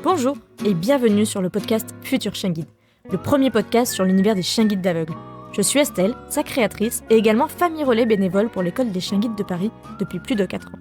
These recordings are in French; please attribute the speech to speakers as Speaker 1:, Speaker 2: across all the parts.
Speaker 1: Bonjour et bienvenue sur le podcast Futur Chien Guide, le premier podcast sur l'univers des chiens guides d'aveugles. Je suis Estelle, sa créatrice et également famille relais bénévole pour l'école des chiens guides de Paris depuis plus de 4 ans.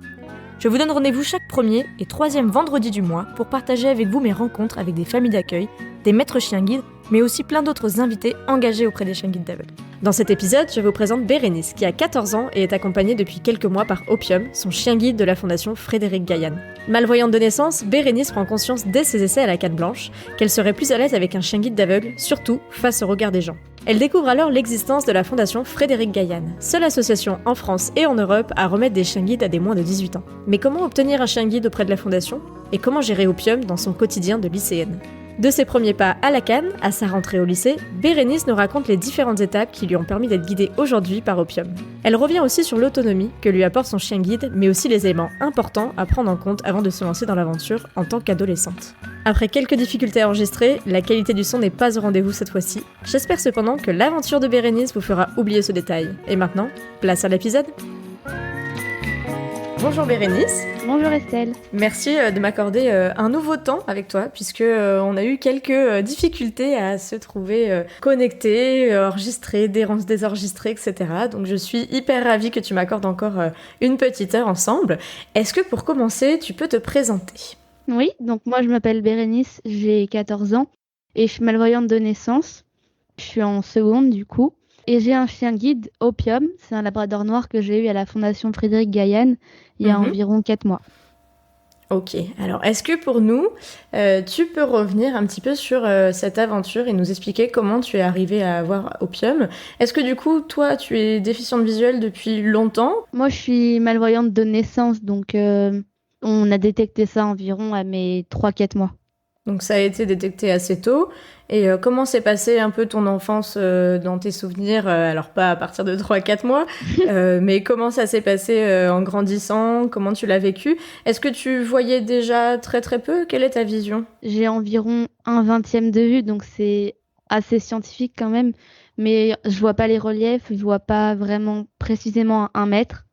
Speaker 1: Je vous donne rendez-vous chaque premier et troisième vendredi du mois pour partager avec vous mes rencontres avec des familles d'accueil, des maîtres chiens guides, mais aussi plein d'autres invités engagés auprès des chiens guides d'aveugles. Dans cet épisode, je vous présente Bérénice, qui a 14 ans et est accompagnée depuis quelques mois par Opium, son chien guide de la fondation Frédéric Gaillan. Malvoyante de naissance, Bérénice prend conscience dès ses essais à la canne blanche qu'elle serait plus à l'aise avec un chien guide d'aveugle, surtout face au regard des gens. Elle découvre alors l'existence de la fondation Frédéric Gaillan, seule association en France et en Europe à remettre des chiens guides à des moins de 18 ans. Mais comment obtenir un chien guide auprès de la fondation ? Et comment gérer Opium dans son quotidien de lycéenne ? De ses premiers pas à la canne, à sa rentrée au lycée, Bérénice nous raconte les différentes étapes qui lui ont permis d'être guidée aujourd'hui par Opium. Elle revient aussi sur l'autonomie que lui apporte son chien guide, mais aussi les éléments importants à prendre en compte avant de se lancer dans l'aventure en tant qu'adolescente. Après quelques difficultés à enregistrer, la qualité du son n'est pas au rendez-vous cette fois-ci. J'espère cependant que l'aventure de Bérénice vous fera oublier ce détail. Et maintenant, place à l'épisode. Bonjour Bérénice.
Speaker 2: Bonjour Estelle.
Speaker 1: Merci de m'accorder un nouveau temps avec toi, puisque on a eu quelques difficultés à se trouver connectés, enregistrés, désenregistrés, etc. Donc je suis hyper ravie que tu m'accordes encore une petite heure ensemble. Est-ce que pour commencer, tu peux te présenter ?
Speaker 2: Oui, donc moi je m'appelle Bérénice, j'ai 14 ans et je suis malvoyante de naissance. Je suis en seconde du coup. Et j'ai un chien guide, Opium, c'est un labrador noir que j'ai eu à la fondation Frédéric Gaillan il y a environ 4 mois.
Speaker 1: Ok, alors est-ce que pour nous, tu peux revenir un petit peu sur cette aventure et nous expliquer comment tu es arrivée à avoir Opium ? Est-ce que du coup, toi, tu es déficiente visuelle depuis longtemps ?
Speaker 2: Moi je suis malvoyante de naissance, donc on a détecté ça environ à mes 3-4 mois.
Speaker 1: Donc ça a été détecté assez tôt. Et comment s'est passée un peu ton enfance dans tes souvenirs ? Alors pas à partir de 3-4 mois, mais comment ça s'est passé en grandissant ? Comment tu l'as vécu ? Est-ce que tu voyais déjà très très peu ? Quelle est ta vision ?
Speaker 2: J'ai environ 1/20 de vue, donc c'est assez scientifique quand même. Mais je vois pas les reliefs, je vois pas vraiment précisément 1 mètre.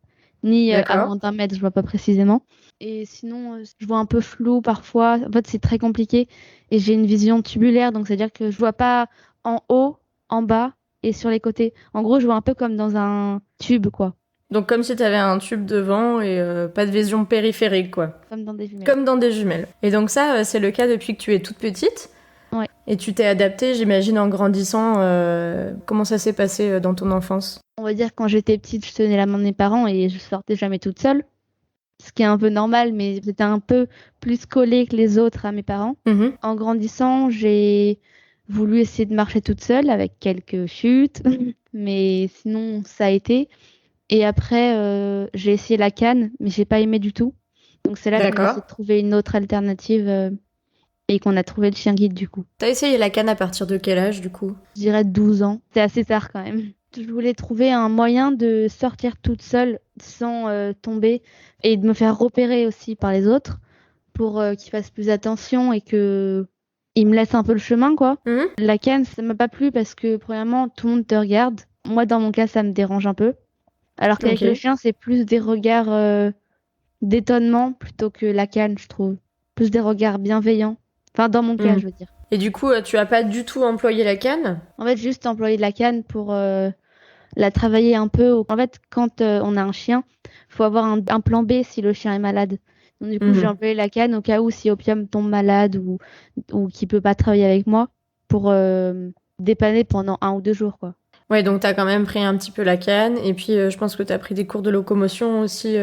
Speaker 2: Ni à moins d'1 mètre, je vois pas précisément. Et sinon, je vois un peu flou parfois. En fait, c'est très compliqué. Et j'ai une vision tubulaire, donc c'est-à-dire que je vois pas en haut, en bas et sur les côtés. En gros, je vois un peu comme dans un tube, quoi.
Speaker 1: Donc comme si tu avais un tube devant et pas de vision périphérique, quoi.
Speaker 2: Comme dans des jumelles.
Speaker 1: Comme dans des jumelles. Et donc ça, c'est le cas depuis que tu es toute petite ?
Speaker 2: Ouais.
Speaker 1: Et tu t'es adaptée, j'imagine, en grandissant. Comment ça s'est passé dans ton enfance ?
Speaker 2: On va dire quand j'étais petite, je tenais la main de mes parents et je sortais jamais toute seule. Ce qui est un peu normal, mais j'étais un peu plus collée que les autres à mes parents. En grandissant, j'ai voulu essayer de marcher toute seule avec quelques chutes, mais sinon ça a été. Et après, j'ai essayé la canne, mais j'ai pas aimé du tout. Donc c'est là qu'on a essayé de trouver une autre alternative et qu'on a trouvé le chien guide du coup.
Speaker 1: T'as essayé la canne à partir de quel âge du coup ?
Speaker 2: Je dirais 12 ans. C'est assez tard quand même. Je voulais trouver un moyen de sortir toute seule sans tomber et de me faire repérer aussi par les autres pour qu'ils fassent plus attention et qu'ils me laissent un peu le chemin, quoi. La canne, ça m'a pas plu parce que premièrement, tout le monde te regarde. Moi, dans mon cas, ça me dérange un peu. Alors qu'avec le chien, c'est plus des regards d'étonnement plutôt que la canne, je trouve. Plus des regards bienveillants. Enfin, dans mon cas, je veux dire.
Speaker 1: Et du coup, tu as pas du tout employé la canne ?
Speaker 2: En fait, juste employer de la canne pour la travailler un peu. En fait, quand on a un chien, faut avoir un plan B si le chien est malade. Donc du coup, j'ai employé la canne au cas où si Opium tombe malade ou qu'il peut pas travailler avec moi pour dépanner pendant 1 ou 2 jours, quoi.
Speaker 1: Ouais, donc t'as quand même pris un petit peu la canne, et puis je pense que t'as pris des cours de locomotion aussi.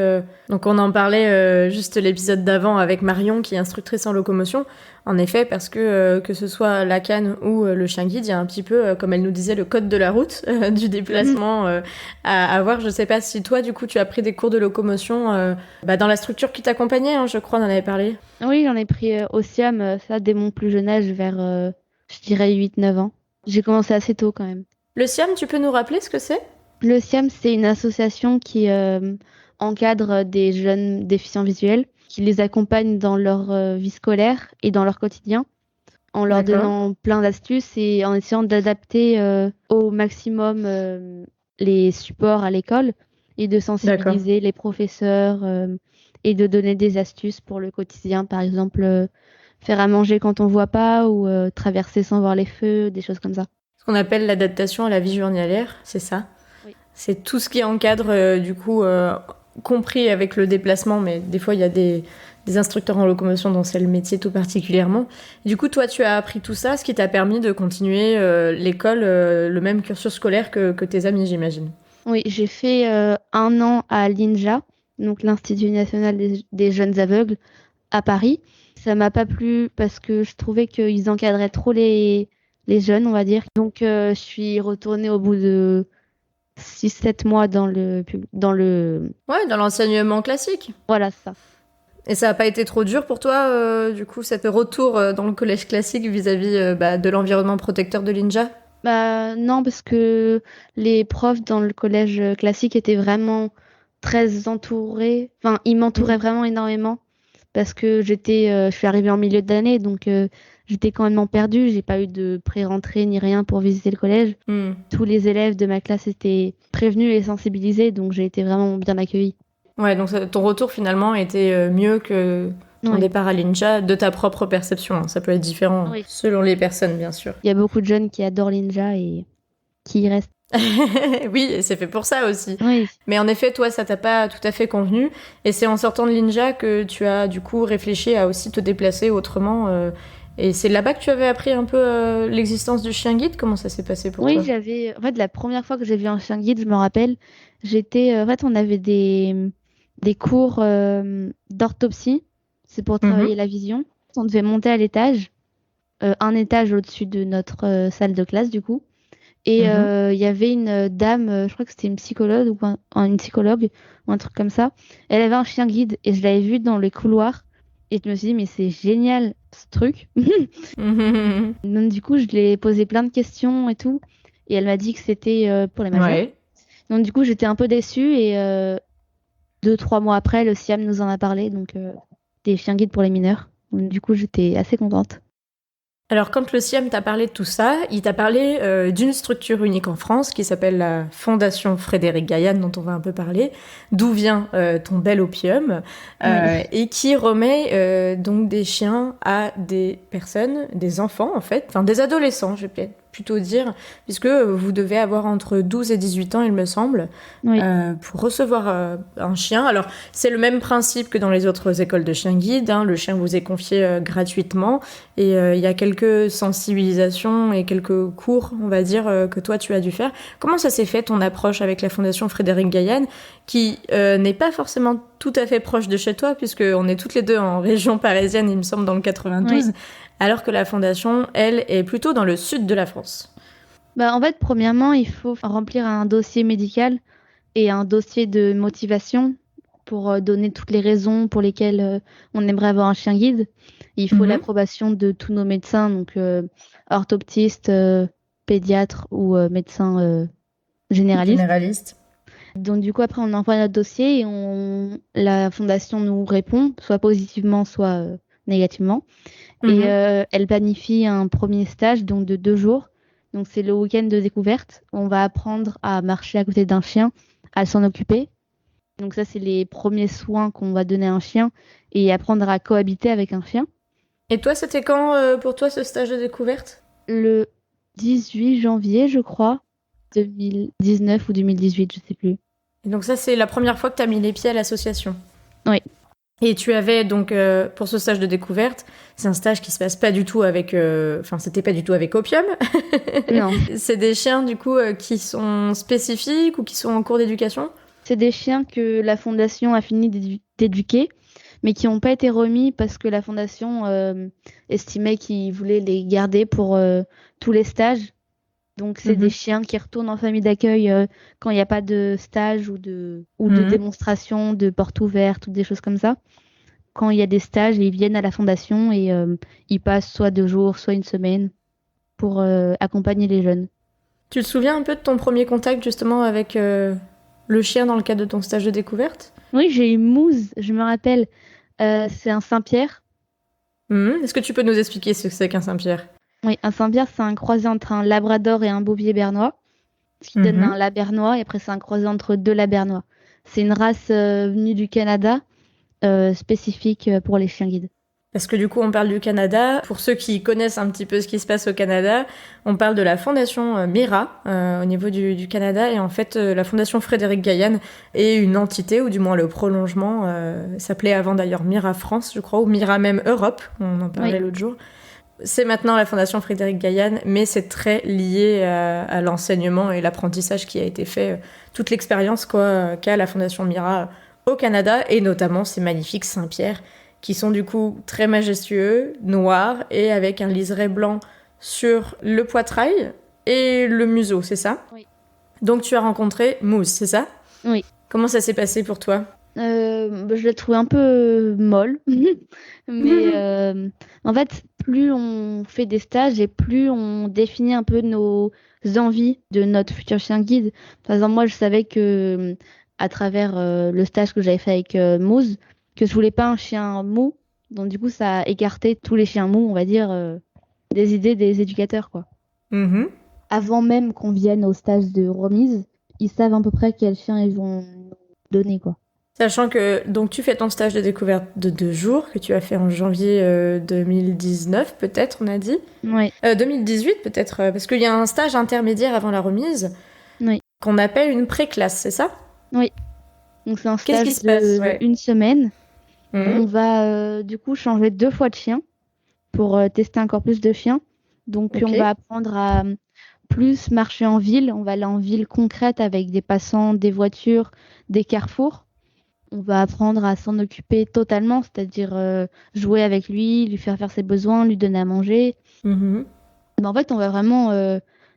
Speaker 1: Donc on en parlait juste l'épisode d'avant avec Marion, qui est instructrice en locomotion. En effet, parce que ce soit la canne ou le chien guide, il y a un petit peu, comme elle nous disait, le code de la route du déplacement à avoir. Je sais pas si toi, du coup, tu as pris des cours de locomotion dans la structure qui t'accompagnait, hein, je crois, on en avait parlé.
Speaker 2: Oui, j'en ai pris au SIAM, ça dès mon plus jeune âge, vers, je dirais, 8-9 ans. J'ai commencé assez tôt quand même.
Speaker 1: Le SIAM, tu peux nous rappeler ce que c'est ?
Speaker 2: Le SIAM, c'est une association qui encadre des jeunes déficients visuels, qui les accompagne dans leur vie scolaire et dans leur quotidien, en leur donnant plein d'astuces et en essayant d'adapter au maximum les supports à l'école et de sensibiliser les professeurs et de donner des astuces pour le quotidien, par exemple faire à manger quand on voit pas ou traverser sans voir les feux, des choses comme ça.
Speaker 1: Ce qu'on appelle l'adaptation à la vie journalière, c'est ça?
Speaker 2: Oui.
Speaker 1: C'est tout ce qui encadre, compris avec le déplacement, mais des fois, il y a des instructeurs en locomotion dont c'est le métier tout particulièrement. Du coup, toi, tu as appris tout ça, ce qui t'a permis de continuer l'école, le même cursus scolaire que tes amis, j'imagine.
Speaker 2: Oui, j'ai fait 1 an à l'INJA, donc l'Institut national des jeunes aveugles, à Paris. Ça m'a pas plu parce que je trouvais qu'ils encadraient trop les jeunes, on va dire. Donc, je suis retournée au bout de 6-7 mois dans le.
Speaker 1: Ouais, dans l'enseignement classique.
Speaker 2: Voilà, ça.
Speaker 1: Et ça n'a pas été trop dur pour toi, du coup, cet retour dans le collège classique vis-à-vis de l'environnement protecteur de l'INJA?
Speaker 2: Bah, non, parce que les profs dans le collège classique étaient vraiment très entourés. Enfin, ils m'entouraient vraiment énormément parce que je suis arrivée en milieu d'année, donc j'étais complètement perdue. J'ai pas eu de pré-rentrée ni rien pour visiter le collège. Tous les élèves de ma classe étaient prévenus et sensibilisés, donc j'ai été vraiment bien accueillie.
Speaker 1: Ouais, donc ton retour finalement était mieux que ton
Speaker 2: Oui.
Speaker 1: départ à l'INJA de ta propre perception. Hein. Ça peut être différent
Speaker 2: Oui.
Speaker 1: selon les personnes, bien sûr.
Speaker 2: Il y a beaucoup de jeunes qui adorent l'INJA et qui y restent.
Speaker 1: Oui, et c'est fait pour ça aussi.
Speaker 2: Oui.
Speaker 1: Mais en effet, toi, ça t'a pas tout à fait convenu. Et c'est en sortant de l'INJA que tu as du coup réfléchi à aussi te déplacer autrement. Et c'est là-bas que tu avais appris un peu l'existence du chien guide. Comment ça s'est passé pour toi?
Speaker 2: Oui, en fait, la première fois que j'ai vu un chien guide, je me rappelle, en fait, on avait des cours d'orthopsie. C'est pour travailler la vision. On devait monter à l'étage, un étage au-dessus de notre salle de classe, du coup. Et il y avait une dame, je crois que c'était une psychologue ou une psychologue ou un truc comme ça. Elle avait un chien guide et je l'avais vu dans les couloirs. Et je me suis dit, mais c'est génial ce truc. Donc, du coup, je lui ai posé plein de questions et tout. Et elle m'a dit que c'était pour les majeurs.
Speaker 1: Ouais.
Speaker 2: Donc, du coup, j'étais un peu déçue. Et 2-3 mois après, le SIAM nous en a parlé. Donc, des chiens guides pour les mineurs. Donc, du coup, j'étais assez contente.
Speaker 1: Alors, quand le SIAM t'a parlé de tout ça, il t'a parlé d'une structure unique en France qui s'appelle la Fondation Frédéric Gaillan, dont on va un peu parler, d'où vient ton bel opium, et qui remet donc des chiens à des personnes, des enfants en fait, enfin des adolescents, je vais peut-être plutôt dire, puisque vous devez avoir entre 12 et 18 ans, il me semble, pour recevoir un chien. Alors, c'est le même principe que dans les autres écoles de chiens guides, hein, le chien vous est confié gratuitement, et il y a quelques sensibilisations et quelques cours, on va dire, que toi tu as dû faire. Comment ça s'est fait ton approche avec la Fondation Frédéric Gaillan, qui n'est pas forcément tout à fait proche de chez toi, puisqu'on est toutes les deux en région parisienne, il me semble, dans le 92, alors que la Fondation, elle, est plutôt dans le sud de la France.
Speaker 2: Bah, en fait, premièrement, il faut remplir un dossier médical et un dossier de motivation pour donner toutes les raisons pour lesquelles on aimerait avoir un chien guide. Il faut l'approbation de tous nos médecins, donc orthoptistes, pédiatres ou médecins généralistes. Donc du coup, après, on envoie notre dossier et la fondation nous répond, soit positivement, soit négativement. Et elle planifie un premier stage donc de 2 jours. Donc c'est le week-end de découverte. On va apprendre à marcher à côté d'un chien, à s'en occuper. Donc ça, c'est les premiers soins qu'on va donner à un chien et apprendre à cohabiter avec un chien.
Speaker 1: Et toi, c'était quand pour toi ce stage de découverte?
Speaker 2: Le 18 janvier, je crois, 2019 ou 2018, je sais plus.
Speaker 1: Et donc ça, c'est la première fois que tu as mis les pieds à l'association?
Speaker 2: Oui.
Speaker 1: Et tu avais donc, pour ce stage de découverte, c'est un stage qui se passe pas du tout avec... Enfin, c'était pas du tout avec Opium.
Speaker 2: Non.
Speaker 1: C'est des chiens, du coup, qui sont spécifiques ou qui sont en cours d'éducation?
Speaker 2: C'est des chiens que la fondation a fini d'éduquer, mais qui n'ont pas été remis parce que la fondation estimait qu'ils voulaient les garder pour tous les stages. Donc, c'est des chiens qui retournent en famille d'accueil quand il n'y a pas de stage ou de démonstration de porte ouverte ou des choses comme ça. Quand il y a des stages, ils viennent à la fondation et ils passent soit 2 jours, soit 1 semaine pour accompagner les jeunes.
Speaker 1: Tu te souviens un peu de ton premier contact justement avec le chien dans le cadre de ton stage de découverte?
Speaker 2: Oui, j'ai eu Mousse, je me rappelle. C'est un Saint-Pierre.
Speaker 1: Est-ce que tu peux nous expliquer ce que c'est qu'un Saint-Pierre?
Speaker 2: Oui, un Saint-Pierre, c'est un croisé entre un Labrador et un Bouvier bernois, ce qui donne un Labernois, et après c'est un croisé entre 2 Labernois. C'est une race venue du Canada, spécifique pour les chiens guides.
Speaker 1: Parce que du coup, on parle du Canada. Pour ceux qui connaissent un petit peu ce qui se passe au Canada, on parle de la fondation Mira au niveau du Canada. Et en fait, la fondation Frédéric Gaillan est une entité, ou du moins le prolongement, s'appelait avant d'ailleurs Mira France, je crois, ou Mira même Europe, on en parlait l'autre jour. C'est maintenant la fondation Frédéric Gaillan, mais c'est très lié à l'enseignement et l'apprentissage qui a été fait, toute l'expérience qu'a la fondation Mira au Canada, et notamment ces magnifiques Saint-Pierre, qui sont du coup très majestueux, noirs, et avec un liseré blanc sur le poitrail et le museau, c'est ça ?
Speaker 2: Oui.
Speaker 1: Donc tu as rencontré Mousse, c'est ça ?
Speaker 2: Oui.
Speaker 1: Comment ça s'est passé pour toi ?
Speaker 2: Je l'ai trouvée un peu molle, mais en fait, plus on fait des stages et plus on définit un peu nos envies de notre futur chien guide. Par exemple, moi, je savais que à travers le stage que j'avais fait avec Mousse, que je voulais pas un chien mou. Donc du coup, ça a écarté tous les chiens mous, on va dire, des idées des éducateurs, quoi.
Speaker 1: Mhm.
Speaker 2: Avant même qu'on vienne au stage de remise, ils savent à peu près quel chien ils vont nous donner, quoi.
Speaker 1: Sachant que donc tu fais ton stage de découverte de 2 jours, que tu as fait en janvier 2019, peut-être, on a dit.
Speaker 2: Oui.
Speaker 1: 2018, peut-être, parce qu'il y a un stage intermédiaire avant la remise,
Speaker 2: Oui.
Speaker 1: qu'on appelle une pré-classe, c'est ça ?
Speaker 2: Oui. Donc c'est un
Speaker 1: Qu'est-ce
Speaker 2: stage
Speaker 1: qui se passe ? Ouais.
Speaker 2: une semaine.
Speaker 1: Mhm.
Speaker 2: On va du coup changer 2 fois de chien pour tester encore plus de chiens. Donc
Speaker 1: Ok.
Speaker 2: on va apprendre à plus marcher en ville. On va aller en ville concrète avec des passants, des voitures, des carrefours. On va apprendre à s'en occuper totalement, c'est-à-dire jouer avec lui, lui faire ses besoins, lui donner à manger.
Speaker 1: Mhm.
Speaker 2: Mais en fait, on va vraiment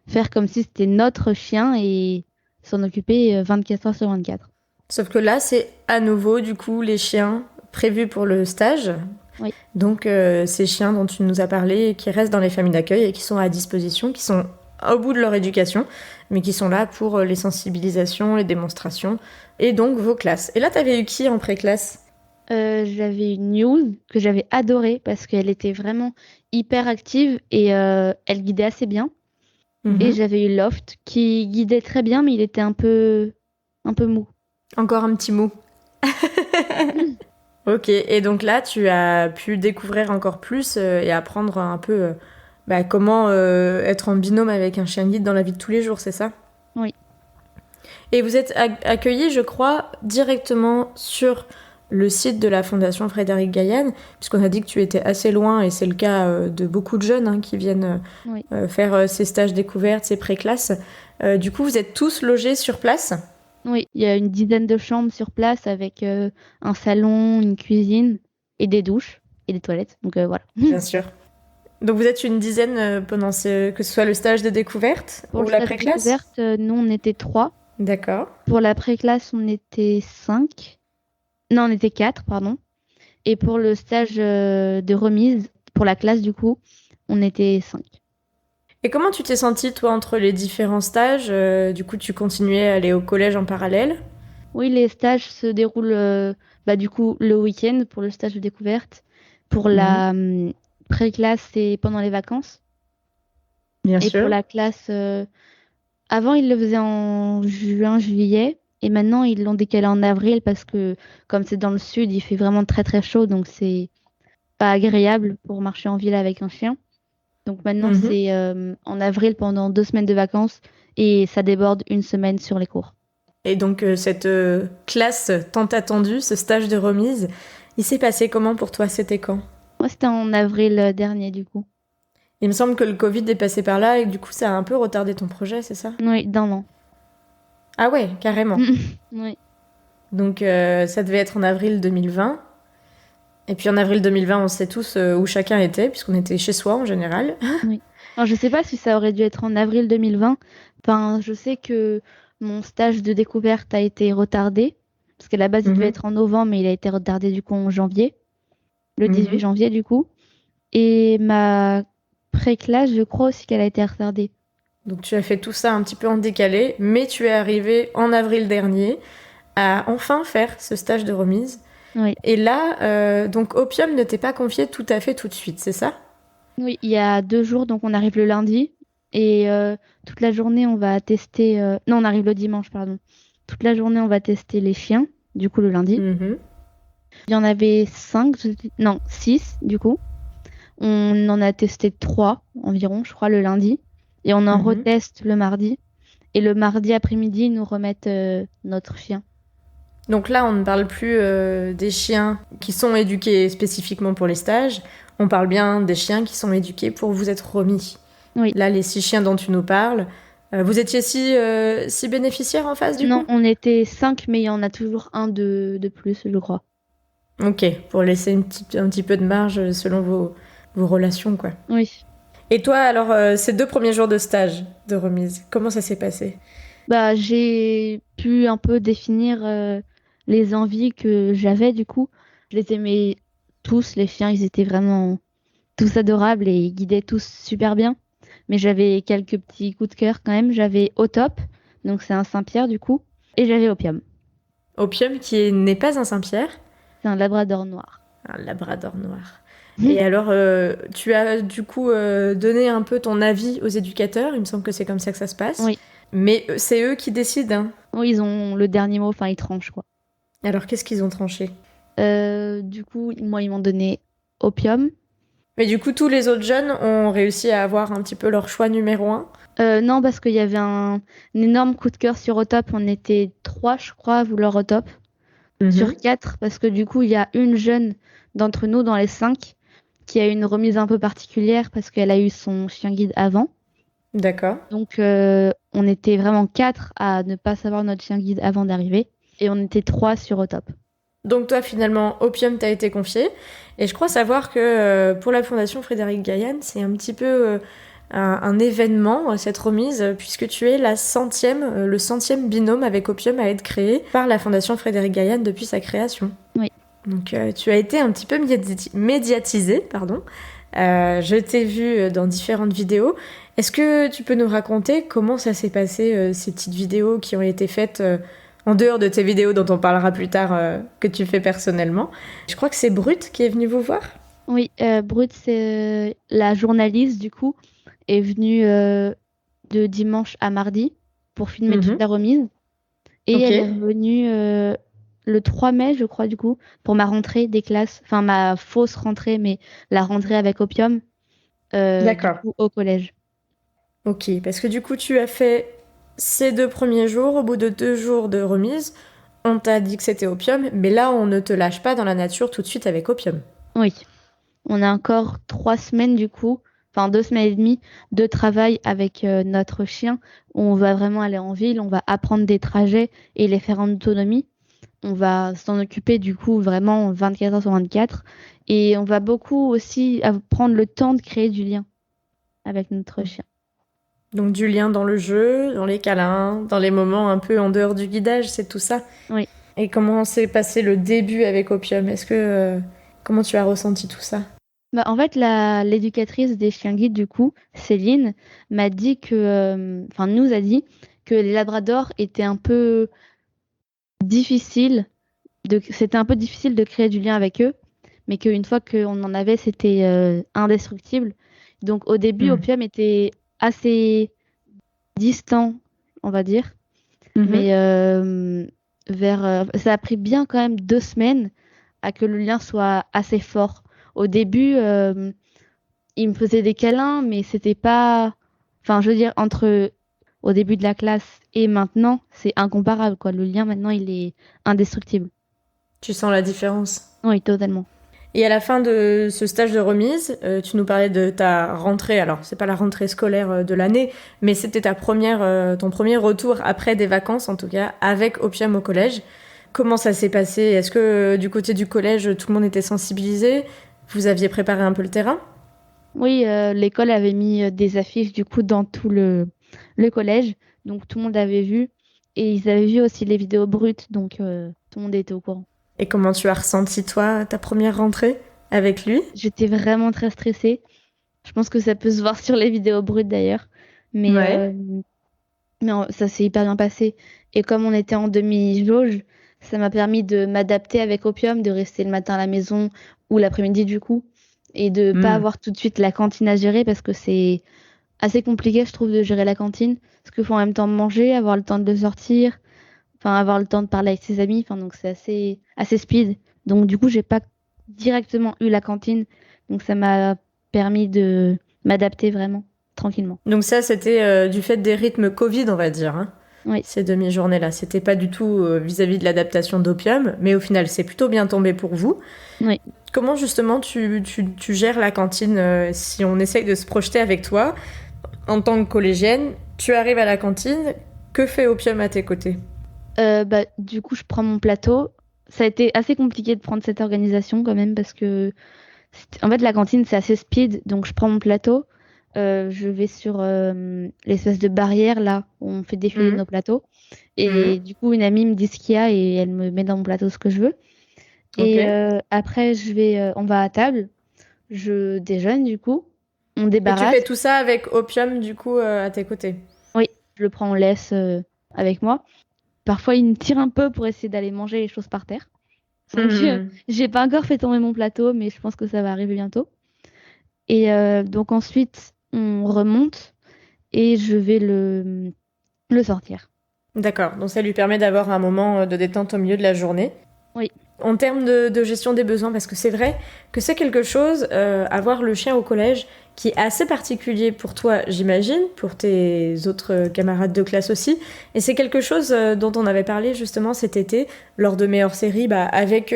Speaker 2: faire comme si c'était notre chien et s'en occuper 24 heures sur 24.
Speaker 1: Sauf que là, c'est à nouveau, du coup, les chiens prévus pour le stage.
Speaker 2: Oui.
Speaker 1: Donc, ces chiens dont tu nous as parlé, qui restent dans les familles d'accueil et qui sont à disposition, qui sont au bout de leur éducation, mais qui sont là pour les sensibilisations, les démonstrations, et donc vos classes. Et là, t'avais eu qui en pré-classe ?
Speaker 2: J'avais une news que j'avais adorée parce qu'elle était vraiment hyper active et elle guidait assez bien. Et j'avais eu Loft qui guidait très bien, mais il était un peu mou.
Speaker 1: Encore un petit mot. Ok, et donc là, tu as pu découvrir encore plus et apprendre un peu comment être en binôme avec un chien guide dans la vie de tous les jours, c'est ça ?
Speaker 2: Oui.
Speaker 1: Et vous êtes accueillis, je crois, directement sur le site de la Fondation Frédéric Gaillan, puisqu'on a dit que tu étais assez loin, et c'est le cas de beaucoup de jeunes qui viennent faire ces stages découvertes, ces pré-classes. Du coup, vous êtes tous logés sur place ?
Speaker 2: Oui, il y a une dizaine de chambres sur place avec un salon, une cuisine et des douches et des toilettes. Donc voilà.
Speaker 1: Bien sûr. Donc vous êtes une dizaine pendant que ce soit le stage de découverte
Speaker 2: Pour
Speaker 1: ou
Speaker 2: le
Speaker 1: la
Speaker 2: stage de
Speaker 1: pré-classe ?
Speaker 2: découverte, nous on était 3.
Speaker 1: D'accord.
Speaker 2: Pour la pré-classe, on était 5. Non, on était 4, pardon. Et pour le stage de remise, pour la classe du coup, on était 5.
Speaker 1: Et comment tu t'es sentie, toi, entre les différents stages ? Du coup, tu continuais à aller au collège en parallèle ?
Speaker 2: Oui, les stages se déroulent du coup le week-end pour le stage de découverte. Pour la pré-classe, c'est pendant les vacances.
Speaker 1: Bien
Speaker 2: Et
Speaker 1: sûr.
Speaker 2: pour la classe, avant, ils le faisaient en juin, juillet. Et maintenant, ils l'ont décalé en avril parce que, comme c'est dans le sud, il fait vraiment très très chaud. Donc, c'est pas agréable pour marcher en ville avec un chien. Donc, maintenant, c'est en avril pendant 2 semaines de vacances. Et ça déborde 1 semaine sur les cours.
Speaker 1: Et donc, cette classe tant attendue, ce stage de remise, il s'est passé comment pour toi ? C'était quand ?
Speaker 2: Moi, c'était en avril dernier, du coup.
Speaker 1: Il me semble que le Covid est passé par là et du coup, ça a un peu retardé ton projet, c'est ça ?
Speaker 2: Oui, d'1 an.
Speaker 1: Ah ouais, carrément.
Speaker 2: Oui.
Speaker 1: Donc, ça devait être en avril 2020. Et puis en avril 2020, on sait tous où chacun était, puisqu'on était chez soi en général.
Speaker 2: Oui. Alors, je sais pas si ça aurait dû être en avril 2020. Enfin, je sais que mon stage de découverte a été retardé. Parce qu'à la base, il devait être en novembre, mais il a été retardé du coup en janvier. Le 18 janvier, du coup. Et ma pré-classe, je crois aussi qu'elle a été retardée.
Speaker 1: Donc tu as fait tout ça un petit peu en décalé, mais tu es arrivé en avril dernier à enfin faire ce stage de remise.
Speaker 2: Oui.
Speaker 1: Et là, donc Opium ne t'est pas confié tout à fait tout de suite, c'est ça ?
Speaker 2: Oui, il y a 2 jours, donc on arrive le lundi. Et toute la journée, on va tester... Non, on arrive le dimanche, pardon. Toute la journée, on va tester les chiens, du coup le lundi. Il y en avait 5, non 6 du coup. On en a testé 3 environ, je crois, le lundi. Et on en reteste le mardi. Et le mardi après-midi, ils nous remettent notre chien.
Speaker 1: Donc là, on ne parle plus des chiens qui sont éduqués spécifiquement pour les stages. On parle bien des chiens qui sont éduqués pour vous être remis.
Speaker 2: Oui.
Speaker 1: Là, les 6 chiens dont tu nous parles, vous étiez 6 bénéficiaires en face du coup ?
Speaker 2: Non, on était 5, mais il y en a toujours un de plus, je crois.
Speaker 1: Ok, pour laisser un petit peu de marge selon vos relations, quoi.
Speaker 2: Oui.
Speaker 1: Et toi, alors, ces 2 premiers jours de stage de remise, comment ça s'est passé ?
Speaker 2: J'ai pu un peu définir les envies que j'avais du coup. Je les aimais tous, les chiens, ils étaient vraiment tous adorables et ils guidaient tous super bien. Mais j'avais quelques petits coups de cœur quand même. J'avais Au-Top, donc c'est un Saint-Pierre du coup, et j'avais Opium.
Speaker 1: Opium qui n'est pas un Saint-Pierre ?
Speaker 2: C'est un labrador noir.
Speaker 1: Un labrador noir. Et alors, tu as du coup donné un peu ton avis aux éducateurs, il me semble que c'est comme ça que ça se passe.
Speaker 2: Oui.
Speaker 1: Mais c'est eux qui décident. Hein.
Speaker 2: Oui, ils ont le dernier mot, enfin ils tranchent quoi.
Speaker 1: Alors, qu'est-ce qu'ils ont tranché ?
Speaker 2: Du coup, moi, ils m'ont donné Opium.
Speaker 1: Mais du coup, tous les autres jeunes ont réussi à avoir un petit peu leur choix numéro 1 ?
Speaker 2: Non, parce qu'il y avait un énorme coup de cœur sur Au-Top. On était 3, je crois, à vouloir Au-Top. Sur 4, parce que du coup, il y a une jeune d'entre nous, dans les 5, qui a eu une remise un peu particulière parce qu'elle a eu son chien guide avant.
Speaker 1: D'accord.
Speaker 2: Donc, on était vraiment 4 à ne pas savoir notre chien guide avant d'arriver. Et on était 3 sur Au-Top.
Speaker 1: Donc toi, finalement, Opium t'a été confié. Et je crois savoir que pour la Fondation Frédéric Gaillan, c'est un petit peu un événement, cette remise, puisque tu es le 100e binôme avec Opium à être créé par la Fondation Frédéric Gaillan depuis sa création.
Speaker 2: Oui.
Speaker 1: Donc tu as été un petit peu médiatisé, pardon. Je t'ai vu dans différentes vidéos. Est-ce que tu peux nous raconter comment ça s'est passé, ces petites vidéos qui ont été faites en dehors de tes vidéos dont on parlera plus tard, que tu fais personnellement? Je crois que c'est Brut qui est venu vous voir.
Speaker 2: Oui, Brut, c'est la journaliste du coup, est venue de dimanche à mardi pour filmer toute la remise. Et elle est revenue le 3 mai, je crois, du coup, pour ma rentrée des classes. Enfin, ma fausse rentrée, mais la rentrée avec Opium
Speaker 1: D'accord.
Speaker 2: Du coup, au collège.
Speaker 1: Ok, parce que du coup, tu as fait ces 2 premiers jours. Au bout de 2 jours de remise, on t'a dit que c'était Opium, mais là, on ne te lâche pas dans la nature tout de suite avec Opium.
Speaker 2: Oui. On a encore 3 semaines, du coup, enfin 2 semaines et demie de travail avec notre chien. On va vraiment aller en ville, on va apprendre des trajets et les faire en autonomie. On va s'en occuper du coup vraiment 24 heures sur 24. Et on va beaucoup aussi prendre le temps de créer du lien avec notre chien.
Speaker 1: Donc du lien dans le jeu, dans les câlins, dans les moments un peu en dehors du guidage, c'est tout ça.
Speaker 2: Oui.
Speaker 1: Et comment s'est passé le début avec Opium ? Comment tu as ressenti tout ça ?
Speaker 2: En fait, l'éducatrice des chiens guides, du coup, Céline, m'a dit nous a dit que les labradors étaient un peu difficiles. C'était un peu difficile de créer du lien avec eux, mais qu'une fois qu'on en avait, c'était indestructible. Donc au début, Opium était assez distant, on va dire. Mais ça a pris bien quand même 2 semaines à que le lien soit assez fort. Au début, il me faisait des câlins, mais c'était pas... Enfin, je veux dire, entre au début de la classe et maintenant, c'est incomparable, quoi. Le lien, maintenant, il est indestructible.
Speaker 1: Tu sens la différence ?
Speaker 2: Oui, totalement.
Speaker 1: Et à la fin de ce stage de remise, tu nous parlais de ta rentrée. Alors, c'est pas la rentrée scolaire de l'année, mais c'était ton premier retour après des vacances, en tout cas, avec Opium au collège. Comment ça s'est passé ? Est-ce que du côté du collège, tout le monde était sensibilisé ? Vous aviez préparé un peu le terrain ?
Speaker 2: Oui, l'école avait mis des affiches du coup dans tout le collège, donc tout le monde avait vu. Et ils avaient vu aussi les vidéos brutes, donc tout le monde était au courant.
Speaker 1: Et comment tu as ressenti, toi, ta première rentrée avec lui ?
Speaker 2: J'étais vraiment très stressée. Je pense que ça peut se voir sur les vidéos brutes d'ailleurs. Mais ça s'est hyper bien passé. Et comme on était en demi-jauge, ça m'a permis de m'adapter avec Opium, de rester le matin à la maison ou l'après-midi du coup. Et de pas avoir tout de suite la cantine à gérer parce que c'est assez compliqué, je trouve, de gérer la cantine. Parce qu'il faut en même temps manger, avoir le temps de sortir, avoir le temps de parler avec ses amis. Donc c'est assez speed. Donc du coup, j'ai pas directement eu la cantine. Donc ça m'a permis de m'adapter vraiment tranquillement.
Speaker 1: Donc ça, c'était du fait des rythmes Covid, on va dire, hein,
Speaker 2: Oui.
Speaker 1: ces demi-journées-là. C'était pas du tout vis-à-vis de l'adaptation d'Opium, mais au final, c'est plutôt bien tombé pour vous.
Speaker 2: Oui.
Speaker 1: Comment justement tu gères la cantine si on essaye de se projeter avec toi en tant que collégienne, tu arrives à la cantine, que fait Opium à tes côtés?
Speaker 2: Du coup, je prends mon plateau. Ça a été assez compliqué de prendre cette organisation quand même parce que en fait la cantine c'est assez speed. Donc je prends mon plateau, je vais sur l'espèce de barrière là où on fait défiler
Speaker 1: Mhm.
Speaker 2: nos plateaux. Et du coup, une amie me dit ce qu'il y a et elle me met dans mon plateau ce que je veux.
Speaker 1: Ok.
Speaker 2: Et après, on va à table, je déjeune du coup, on
Speaker 1: Et tu
Speaker 2: débarrasse.
Speaker 1: fais tout ça avec Opium, du coup, à tes côtés?
Speaker 2: Oui, je le prends en laisse avec moi. Parfois, il me tire un peu pour essayer d'aller manger les choses par terre. Donc,
Speaker 1: Mhm.
Speaker 2: j'ai pas encore fait tomber mon plateau, mais je pense que ça va arriver bientôt. Et donc ensuite, on remonte et je vais le sortir.
Speaker 1: D'accord, donc ça lui permet d'avoir un moment de détente au milieu de la journée.
Speaker 2: Oui.
Speaker 1: En termes de gestion des besoins, parce que c'est vrai que c'est quelque chose, avoir le chien au collège, qui est assez particulier pour toi, j'imagine, pour tes autres camarades de classe aussi. Et c'est quelque chose dont on avait parlé justement cet été, lors de mes hors-séries, avec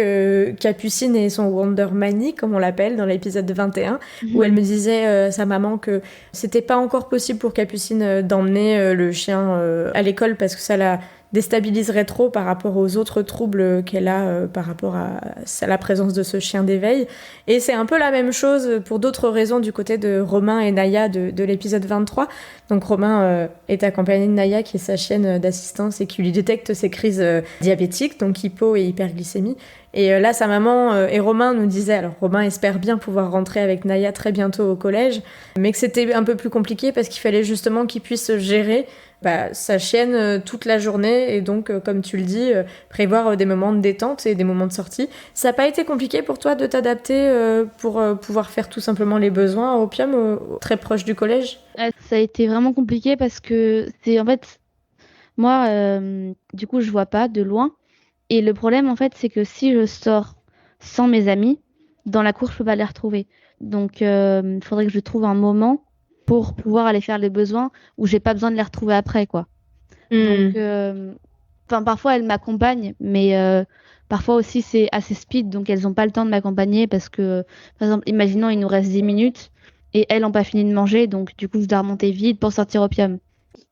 Speaker 1: Capucine et son Wonder Mani, comme on l'appelle, dans l'épisode 21, où elle me disait, sa maman, que c'était pas encore possible pour Capucine d'emmener le chien à l'école parce que ça la déstabiliserait trop par rapport aux autres troubles qu'elle a par rapport à la présence de ce chien d'éveil. Et c'est un peu la même chose pour d'autres raisons du côté de Romain et Naya de l'épisode 23. Donc Romain est accompagné de Naya, qui est sa chienne d'assistance et qui lui détecte ses crises diabétiques, donc hypo et hyperglycémie. Et là, sa maman et Romain nous disaient, alors Romain espère bien pouvoir rentrer avec Naya très bientôt au collège, mais que c'était un peu plus compliqué parce qu'il fallait justement qu'il puisse gérer sa chienne toute la journée et donc, comme tu le dis, prévoir des moments de détente et des moments de sortie. Ça n'a pas été compliqué pour toi de t'adapter pour pouvoir faire tout simplement les besoins à Opium, très proche du collège?
Speaker 2: Ça a été vraiment compliqué parce que c'est en fait, moi, du coup, je vois pas de loin. Et le problème, en fait, c'est que si je sors sans mes amis, dans la cour, je peux pas les retrouver. Donc, il faudrait que je trouve un moment pour pouvoir aller faire les besoins où j'ai pas besoin de les retrouver après, quoi. Donc, parfois, elles m'accompagnent, mais parfois aussi, c'est assez speed, donc elles n'ont pas le temps de m'accompagner parce que, par exemple, imaginons, il nous reste 10 minutes et elles n'ont pas fini de manger, donc du coup, je dois remonter vite pour sortir Opium.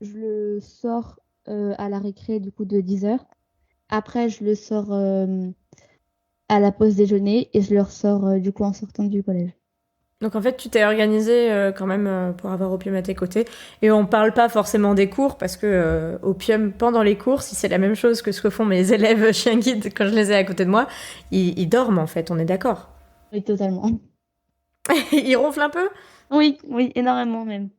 Speaker 2: Je le sors à la récré, du coup, de 10h. Après, je le sors à la pause déjeuner et je le ressors du coup en sortant du collège.
Speaker 1: Donc en fait, tu t'es organisé quand même pour avoir Opium à tes côtés. Et on parle pas forcément des cours parce que Opium, pendant les cours, si c'est la même chose que ce que font mes élèves chiens guides quand je les ai à côté de moi, ils dorment en fait, on est d'accord.
Speaker 2: Oui, totalement.
Speaker 1: Ils ronflent un peu.
Speaker 2: Oui, oui, énormément même.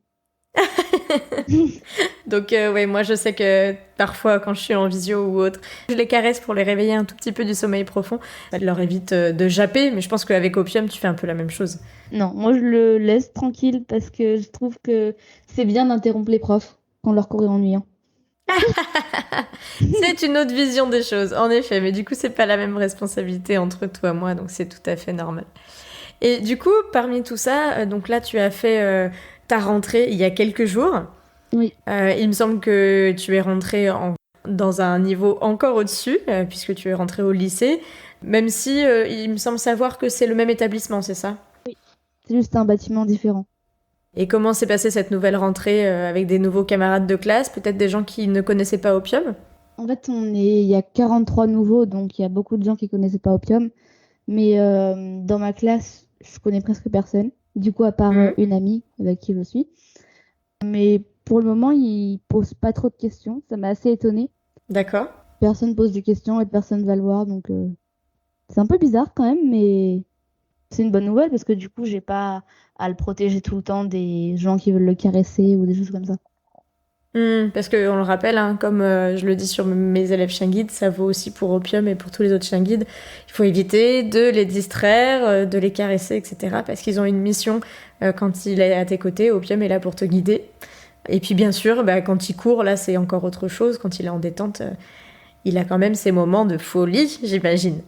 Speaker 1: Donc ouais, moi je sais que parfois quand je suis en visio ou autre, je les caresse pour les réveiller un tout petit peu du sommeil profond. Ça leur évite de japper, mais je pense qu'avec Opium, tu fais un peu la même chose.
Speaker 2: Non, moi je le laisse tranquille parce que je trouve que c'est bien d'interrompre les profs quand leur cours est ennuyant.
Speaker 1: C'est une autre vision des choses, en effet, mais du coup c'est pas la même responsabilité entre toi et moi, donc c'est tout à fait normal. Et du coup, parmi tout ça, donc là tu as fait ta rentrée il y a quelques jours.
Speaker 2: Oui.
Speaker 1: Il me semble que tu es rentrée dans un niveau encore au-dessus, puisque tu es rentrée au lycée, même si il me semble savoir que c'est le même établissement, c'est ça?
Speaker 2: C'est juste un bâtiment différent.
Speaker 1: Et comment s'est passée cette nouvelle rentrée avec des nouveaux camarades de classe, peut-être des gens qui ne connaissaient pas Opium?
Speaker 2: En fait, il y a 43 nouveaux, donc il y a beaucoup de gens qui connaissaient pas Opium. Mais dans ma classe, je connais presque personne. Du coup, à part une amie avec qui je suis. Mais pour le moment, ils posent pas trop de questions. Ça m'a assez étonnée.
Speaker 1: D'accord.
Speaker 2: Personne pose des questions et personne va le voir. Donc, c'est un peu bizarre quand même, mais c'est une bonne nouvelle parce que du coup, j'ai pas à le protéger tout le temps des gens qui veulent le caresser ou des choses comme ça.
Speaker 1: Parce qu'on le rappelle, hein, comme je le dis sur mes élèves chiens guides, ça vaut aussi pour Opium et pour tous les autres chiens guides. Il faut éviter de les distraire, de les caresser, etc. Parce qu'ils ont une mission quand il est à tes côtés. Opium est là pour te guider. Et puis bien sûr, quand il court, là c'est encore autre chose. Quand il est en détente, il a quand même ses moments de folie, j'imagine.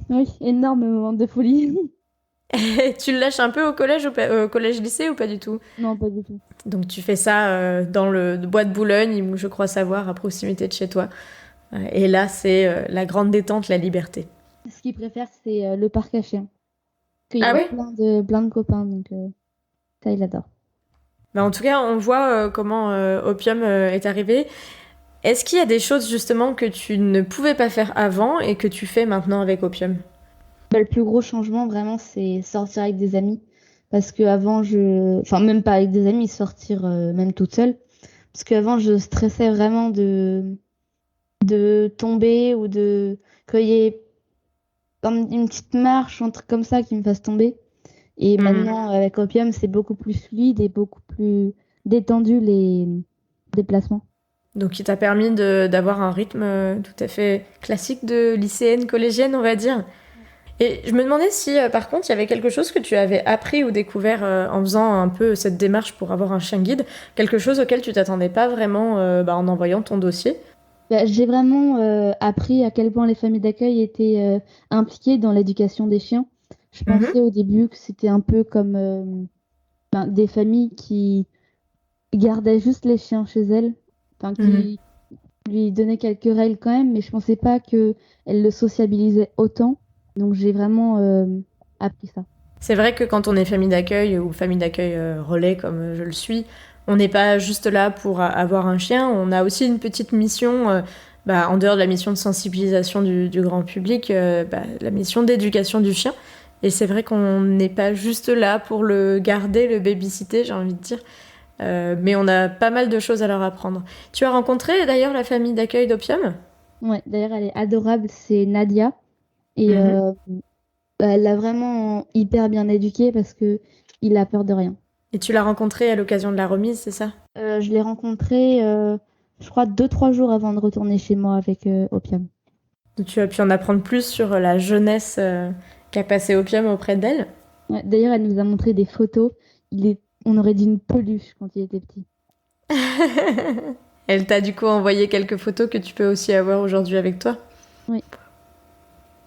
Speaker 2: Oui, énorme moment de folie.
Speaker 1: Et tu le lâches un peu au collège, au collège-lycée ou pas du tout?
Speaker 2: Non, pas du tout.
Speaker 1: Donc tu fais ça dans le bois de Boulogne, où je crois savoir, à proximité de chez toi. Et là, c'est la grande détente, la liberté.
Speaker 2: Ce qu'il préfère, c'est le parc à chiens. Parce qu'il
Speaker 1: Ah
Speaker 2: a
Speaker 1: oui?
Speaker 2: plein de copains, donc ça, il adore.
Speaker 1: Bah, en tout cas, on voit comment Opium est arrivé. Est-ce qu'il y a des choses justement que tu ne pouvais pas faire avant et que tu fais maintenant avec Opium?
Speaker 2: Bah, le plus gros changement, vraiment, c'est sortir avec des amis. Parce que avant, enfin, même pas avec des amis, sortir même toute seule. Parce qu'avant, je stressais vraiment de tomber ou qu'il y ait une petite marche, un truc comme ça qui me fasse tomber. Et
Speaker 1: Mhm.
Speaker 2: maintenant, avec Opium, c'est beaucoup plus fluide et beaucoup plus détendu les déplacements.
Speaker 1: Donc, il t'a permis d'avoir un rythme tout à fait classique de lycéenne, collégienne, on va dire. Et je me demandais si, par contre, il y avait quelque chose que tu avais appris ou découvert en faisant un peu cette démarche pour avoir un chien guide, quelque chose auquel tu t'attendais pas vraiment en envoyant ton dossier.
Speaker 2: Bah, j'ai vraiment appris à quel point les familles d'accueil étaient impliquées dans l'éducation des chiens. Je
Speaker 1: Mhm.
Speaker 2: pensais au début que c'était un peu comme des familles qui gardaient juste les chiens chez elles, enfin
Speaker 1: Mhm.
Speaker 2: qui lui donnaient quelques règles quand même, mais je pensais pas qu'elles le sociabilisaient autant. Donc j'ai vraiment appris ça.
Speaker 1: C'est vrai que quand on est famille d'accueil ou famille d'accueil relais comme je le suis, on n'est pas juste là pour avoir un chien, on a aussi une petite mission, en dehors de la mission de sensibilisation du grand public, la mission d'éducation du chien. Et c'est vrai qu'on n'est pas juste là pour le garder, le babysitter, j'ai envie de dire. Mais on a pas mal de choses à leur apprendre. Tu as rencontré d'ailleurs la famille d'accueil d'Opium?
Speaker 2: Ouais, d'ailleurs, elle est adorable, c'est Nadia. Et
Speaker 1: Mhm.
Speaker 2: elle l'a vraiment hyper bien éduqué parce que il a peur de rien.
Speaker 1: Et tu l'as rencontré à l'occasion de la remise, c'est ça?
Speaker 2: Je l'ai rencontré, je crois, 2, 3 jours avant de retourner chez moi avec Opium.
Speaker 1: Donc tu as pu en apprendre plus sur la jeunesse qu'a passé Opium auprès d'elle.
Speaker 2: Ouais, d'ailleurs, elle nous a montré des photos. On aurait dit une peluche quand il était petit.
Speaker 1: Elle t'a du coup envoyé quelques photos que tu peux aussi avoir aujourd'hui avec toi.
Speaker 2: Oui,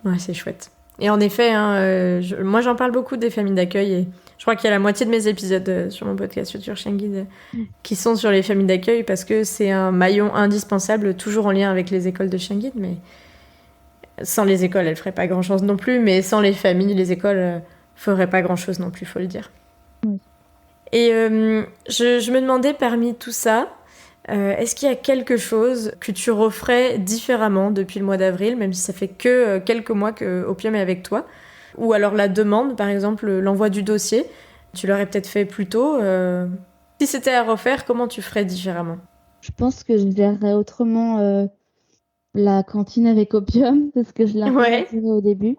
Speaker 1: Ouais, c'est chouette. Et en effet, hein, moi j'en parle beaucoup des familles d'accueil et je crois qu'il y a la moitié de mes épisodes sur mon podcast Futur Chien Guide qui sont sur les familles d'accueil parce que c'est un maillon indispensable, toujours en lien avec les écoles de chien guide, mais sans les écoles, elles feraient pas grand chose non plus, mais sans les familles, les écoles feraient pas grand chose non plus, faut le dire.
Speaker 2: oui.
Speaker 1: Et je me demandais parmi tout ça, est-ce qu'il y a quelque chose que tu referais différemment depuis le mois d'avril, même si ça fait que quelques mois que Opium est avec toi? Ou alors la demande, par exemple, l'envoi du dossier, tu l'aurais peut-être fait plus tôt. Si c'était à refaire, comment tu ferais différemment?
Speaker 2: Je pense que je verrais autrement la cantine avec Opium parce que je l'ai un peu
Speaker 1: Ouais.
Speaker 2: rassurée au début.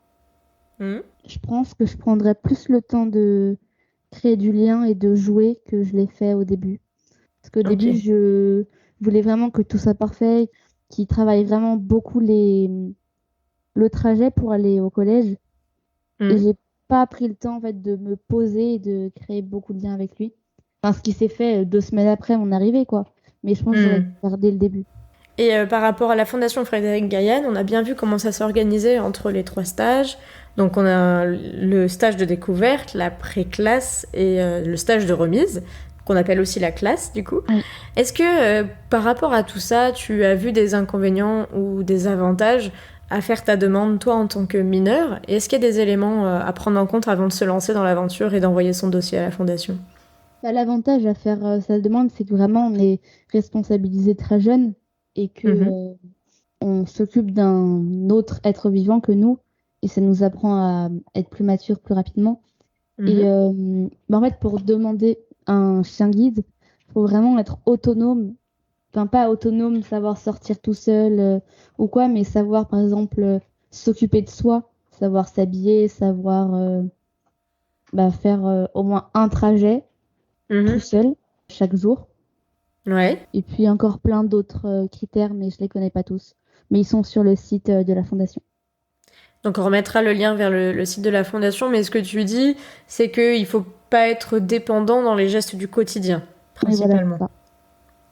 Speaker 1: Mhm.
Speaker 2: Je pense que je prendrais plus le temps de créer du lien et de jouer que je l'ai fait au début. Parce qu'au début,
Speaker 1: Ok.
Speaker 2: je voulais vraiment que tout soit parfait, qu'il travaille vraiment beaucoup le trajet pour aller au collège. Et
Speaker 1: Mhm.
Speaker 2: j'ai pas pris le temps en fait de me poser et de créer beaucoup de liens avec lui. Enfin, ce qui s'est fait 2 semaines après mon arrivée, quoi. Mais je pense que j'aurais dû
Speaker 1: Mhm.
Speaker 2: faire dès le début.
Speaker 1: Et par rapport à la Fondation Frédéric Gaillan, on a bien vu comment ça s'organisait entre les trois stages. Donc on a le stage de découverte, la pré-classe et le stage de remise, qu'on appelle aussi la classe du coup.
Speaker 2: Oui.
Speaker 1: Est-ce que par rapport à tout ça, tu as vu des inconvénients ou des avantages à faire ta demande toi en tant que mineur? Et est-ce qu'il y a des éléments à prendre en compte avant de se lancer dans l'aventure et d'envoyer son dossier à la Fondation?
Speaker 2: Bah, l'avantage à faire sa demande, c'est que vraiment on est responsabilisé très jeune et que
Speaker 1: Mhm.
Speaker 2: on s'occupe d'un autre être vivant que nous. Et ça nous apprend à être plus mature plus rapidement. Et
Speaker 1: Mhm.
Speaker 2: bah, en fait, pour demander un chien guide, il faut vraiment être autonome. Enfin, pas autonome, savoir sortir tout seul ou quoi, mais savoir, par exemple, s'occuper de soi, savoir s'habiller, savoir faire au moins un trajet tout
Speaker 1: Mhm.
Speaker 2: seul chaque jour.
Speaker 1: Ouais.
Speaker 2: Et puis encore plein d'autres critères, mais je les connais pas tous. Mais ils sont sur le site de la Fondation.
Speaker 1: Donc on remettra le lien vers le site de la Fondation, mais ce que tu dis, c'est qu'il ne faut pas être dépendant dans les gestes du quotidien,
Speaker 2: Et voilà, c'est
Speaker 1: principalement.
Speaker 2: ça.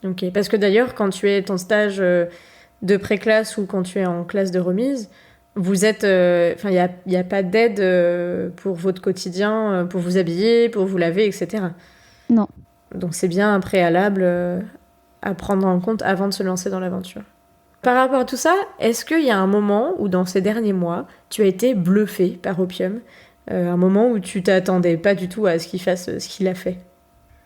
Speaker 1: Ok. Parce que d'ailleurs, quand tu es ton stage de pré-classe ou quand tu es en classe de remise, Vous êtes, enfin, il y a pas d'aide pour votre quotidien, pour vous habiller, pour vous laver, etc.
Speaker 2: Non.
Speaker 1: Donc c'est bien un préalable à prendre en compte avant de se lancer dans l'aventure. Par rapport à tout ça, est-ce qu'il y a un moment où dans ces derniers mois, tu as été bluffé par Opium, un moment où tu t'attendais pas du tout à ce qu'il fasse ce qu'il a fait?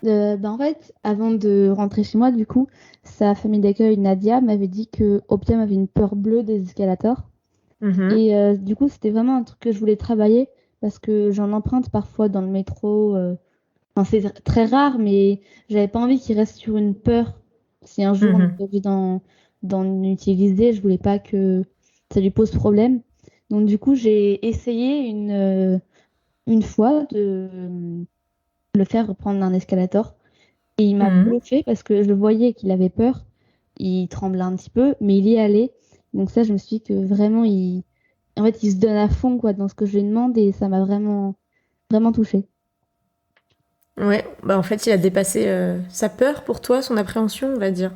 Speaker 2: En fait, avant de rentrer chez moi, du coup, sa famille d'accueil, Nadia, m'avait dit que Opium avait une peur bleue des escalators.
Speaker 1: Mhm.
Speaker 2: Et du coup, c'était vraiment un truc que je voulais travailler parce que j'en emprunte parfois dans le métro. Enfin, c'est très rare, mais j'avais pas envie qu'il reste sur une peur. Si un jour on
Speaker 1: Mhm.
Speaker 2: est obligé d'en utiliser, je voulais pas que ça lui pose problème. Donc du coup, j'ai essayé une fois de le faire reprendre un escalator. Et il m'a
Speaker 1: Mhm.
Speaker 2: bluffé parce que je voyais qu'il avait peur. Il tremblait un petit peu, mais il y allait. Donc ça, je me suis dit que vraiment, en fait, il se donne à fond quoi, dans ce que je lui demande et ça m'a vraiment, vraiment touchée.
Speaker 1: Ouais, bah en fait, il a dépassé sa peur pour toi, son appréhension, on va dire.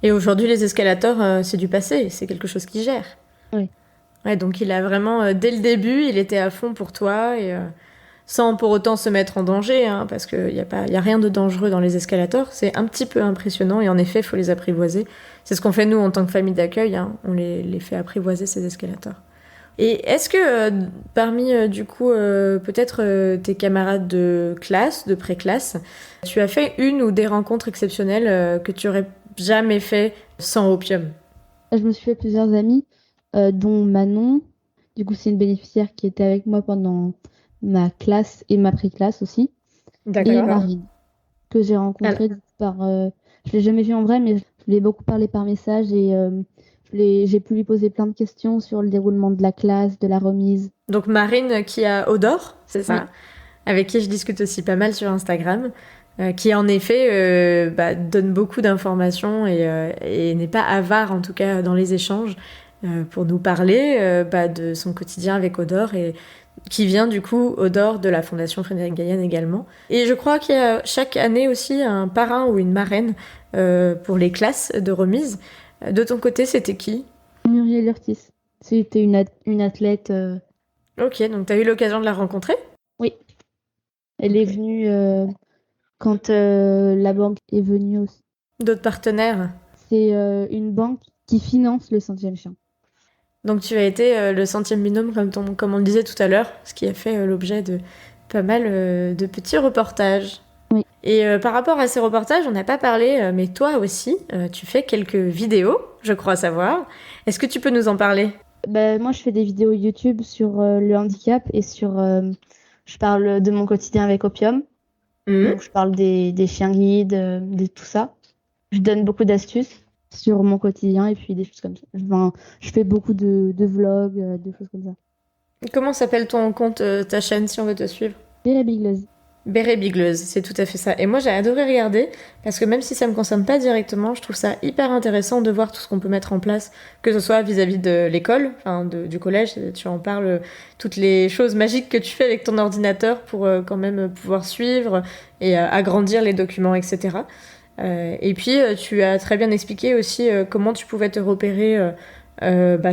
Speaker 1: Et aujourd'hui, les escalators, c'est du passé, c'est quelque chose qui gère.
Speaker 2: Oui.
Speaker 1: Ouais, donc il a vraiment, dès le début, il était à fond pour toi et sans pour autant se mettre en danger, hein, parce qu'il y a rien de dangereux dans les escalators. C'est un petit peu impressionnant et en effet, il faut les apprivoiser. C'est ce qu'on fait nous en tant que famille d'accueil, hein, on les fait apprivoiser ces escalators. Et est-ce que parmi du coup peut-être tes camarades de classe, de pré-classe, tu as fait une ou des rencontres exceptionnelles que tu aurais jamais fait sans Opium?
Speaker 2: Je me suis fait plusieurs amis, dont Manon. Du coup, c'est une bénéficiaire qui était avec moi pendant ma classe et ma pré-classe aussi. Et
Speaker 1: D'accord.
Speaker 2: Marine, que j'ai
Speaker 1: Alors,
Speaker 2: rencontrée du coup, je l'ai jamais vue en vrai, mais je lui ai beaucoup parlé par message et j'ai pu lui poser plein de questions sur le déroulement de la classe, de la remise.
Speaker 1: donc Marine qui a Odor, c'est
Speaker 2: Oui,
Speaker 1: ça, avec qui je discute aussi pas mal sur Instagram, qui en effet donne beaucoup d'informations et n'est pas avare en tout cas dans les échanges pour nous parler de son quotidien avec Odor et qui vient du coup Odor de la Fondation Frédéric Gaillen également. Et je crois qu'il y a chaque année aussi un parrain ou une marraine pour les classes de remise. De ton côté, c'était qui?
Speaker 2: Muriel Urtis. C'était une athlète.
Speaker 1: Ok, donc tu as eu l'occasion de la rencontrer?
Speaker 2: Oui, elle est
Speaker 1: Ok.
Speaker 2: venue quand la banque est venue aussi.
Speaker 1: D'autres partenaires?
Speaker 2: C'est une banque qui finance le 100e chien.
Speaker 1: Donc tu as été le centième binôme comme on le disait tout à l'heure, ce qui a fait l'objet de pas mal de petits reportages.
Speaker 2: Oui.
Speaker 1: Et par rapport à ces reportages, on n'a pas parlé, mais toi aussi, tu fais quelques vidéos, je crois savoir. Est-ce que tu peux nous en parler?
Speaker 2: Moi, je fais des vidéos YouTube sur le handicap et je parle de mon quotidien avec Opium.
Speaker 1: Mhm.
Speaker 2: Donc, je parle des chiens guides, de tout ça. Je donne beaucoup d'astuces sur mon quotidien et puis des choses comme ça. Je fais beaucoup de vlogs, des choses comme ça.
Speaker 1: Comment s'appelle ton compte, ta chaîne, si on veut te suivre?
Speaker 2: Béret Bigleuse.
Speaker 1: Béret Bigleuse, c'est tout à fait ça. Et moi, j'ai adoré regarder, parce que même si ça me concerne pas directement, je trouve ça hyper intéressant de voir tout ce qu'on peut mettre en place, que ce soit vis-à-vis de l'école, enfin du collège, tu en parles, toutes les choses magiques que tu fais avec ton ordinateur pour quand même pouvoir suivre et agrandir les documents, etc. Et puis, tu as très bien expliqué aussi comment tu pouvais te repérer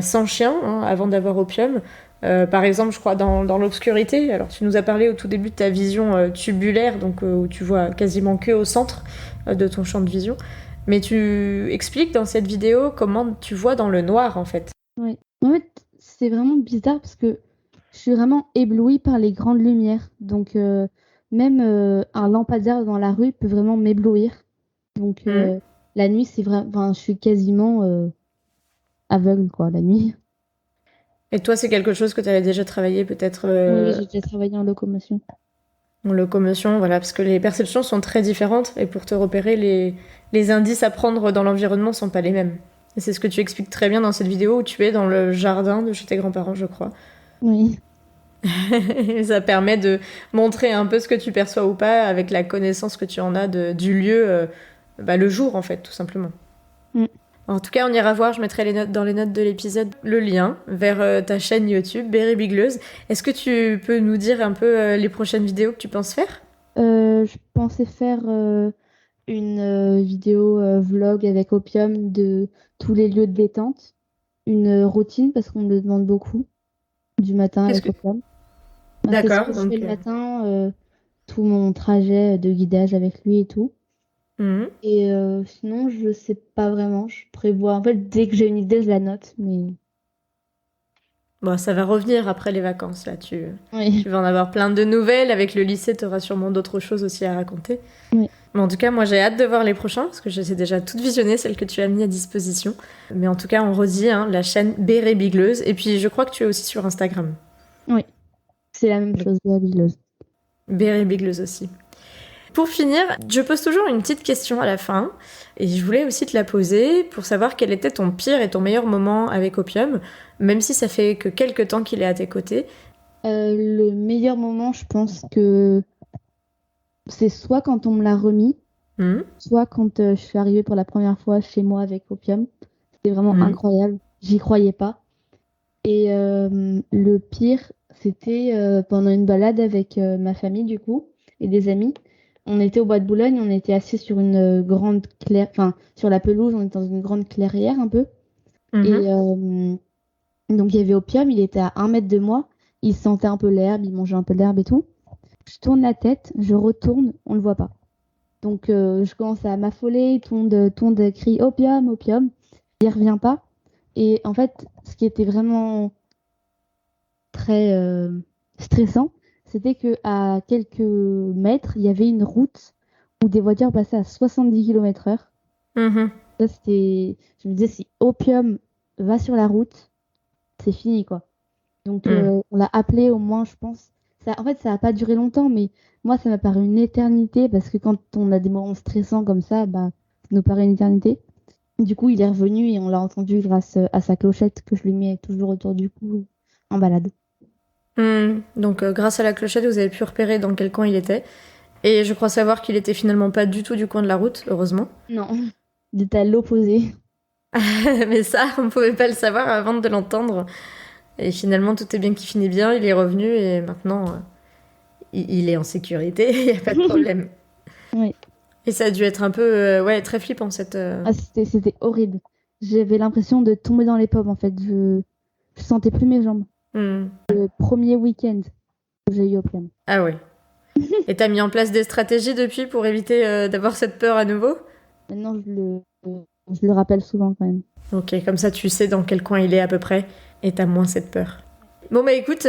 Speaker 1: sans chien, hein, avant d'avoir Opium. Par exemple, je crois dans l'obscurité. Alors, tu nous as parlé au tout début de ta vision tubulaire, donc où tu vois quasiment que au centre de ton champ de vision. Mais tu expliques dans cette vidéo comment tu vois dans le noir, en fait.
Speaker 2: Ouais. En fait, c'est vraiment bizarre parce que je suis vraiment éblouie par les grandes lumières. Donc, même un lampadaire dans la rue peut vraiment m'éblouir. Donc,
Speaker 1: Mhm.
Speaker 2: la nuit, c'est vrai, enfin, je suis quasiment aveugle, quoi, la nuit.
Speaker 1: Et toi, c'est quelque chose que tu avais déjà travaillé peut-être
Speaker 2: Oui, j'ai déjà travaillé en locomotion.
Speaker 1: en locomotion, voilà, parce que les perceptions sont très différentes et pour te repérer, les indices à prendre dans l'environnement sont pas les mêmes. Et c'est ce que tu expliques très bien dans cette vidéo où tu es dans le jardin de chez tes grands-parents, je crois.
Speaker 2: Oui.
Speaker 1: Et ça permet de montrer un peu ce que tu perçois ou pas avec la connaissance que tu en as du lieu, le jour en fait, tout simplement.
Speaker 2: Mm.
Speaker 1: En tout cas, on ira voir, je mettrai dans les notes de l'épisode le lien vers ta chaîne YouTube, Berry Bigleuse. Est-ce que tu peux nous dire un peu les prochaines vidéos que tu penses faire?
Speaker 2: Je pensais faire une vidéo vlog avec Opium de tous les lieux de détente. une routine parce qu'on me le demande beaucoup du matin avec Opium.
Speaker 1: D'accord.
Speaker 2: C'est ce que je fais le matin, tout mon trajet de guidage avec lui et tout. Et sinon, je sais pas vraiment. Je prévois. En fait, dès que j'ai une idée, je la note. Mais
Speaker 1: Bon, ça va revenir après les vacances, là. Tu
Speaker 2: oui.
Speaker 1: vas en avoir plein de nouvelles. Avec le lycée, tu auras sûrement d'autres choses aussi à raconter.
Speaker 2: Oui.
Speaker 1: Mais en tout cas, moi, j'ai hâte de voir les prochains, parce que je sais déjà toutes visionner, celles que tu as mis à disposition. Mais en tout cas, on redit la chaîne Béret Bigleuse. Et puis, je crois que tu es aussi sur Instagram.
Speaker 2: Oui, c'est la même chose, Béret Bigleuse.
Speaker 1: Béret Bigleuse aussi. Pour finir, je pose toujours une petite question à la fin, et je voulais aussi te la poser pour savoir quel était ton pire et ton meilleur moment avec Opium, même si ça fait que quelques temps qu'il est à tes côtés.
Speaker 2: Le meilleur moment, je pense que c'est soit quand on me l'a remis, soit quand je suis arrivée pour la première fois chez moi avec Opium. C'était vraiment incroyable, j'y croyais pas. Et le pire, c'était pendant une balade avec ma famille du coup, et des amis. On était au bois de Boulogne, on était assis sur une grande clairière, enfin sur la pelouse, on était dans une grande clairière un peu. Et donc il y avait Opium, il était à 1 mètre de moi, il sentait un peu l'herbe, il mangeait un peu l'herbe et tout. Je tourne la tête, je retourne, on le voit pas. Donc je commence à m'affoler, tout le monde crie Opium, Opium, il revient pas. Et en fait, ce qui était vraiment très stressant, c'était qu'à quelques mètres, il y avait une route où des voitures passaient à 70 km/h. Ça, c'était... Je me disais, si Opium va sur la route, c'est fini, quoi. Donc, on l'a appelé au moins, je pense. En fait, ça n'a pas duré longtemps, mais moi, ça m'a paru une éternité, parce que quand on a des moments stressants comme ça nous paraît une éternité. Du coup, il est revenu et on l'a entendu grâce à sa clochette que je lui mets toujours autour du cou en balade.
Speaker 1: Donc, grâce à la clochette, vous avez pu repérer dans quel coin il était. Et je crois savoir qu'il était finalement pas du tout du coin de la route, heureusement.
Speaker 2: Non, il était à l'opposé.
Speaker 1: Mais ça, on pouvait pas le savoir avant de l'entendre. Et finalement, tout est bien qui finit bien. Il est revenu et maintenant, il est en sécurité. Il n'y a pas de problème.
Speaker 2: Oui.
Speaker 1: Et ça a dû être un peu, très flippant cette.
Speaker 2: Ah, c'était horrible. J'avais l'impression de tomber dans les pommes en fait. Je sentais plus mes jambes. Le premier week-end où j'ai eu Opium.
Speaker 1: Ah ouais. Et t'as mis en place des stratégies depuis pour éviter d'avoir cette peur à nouveau ?
Speaker 2: Maintenant, je le rappelle souvent quand même.
Speaker 1: Ok, comme ça tu sais dans quel coin il est à peu près et t'as moins cette peur. Bon bah écoute,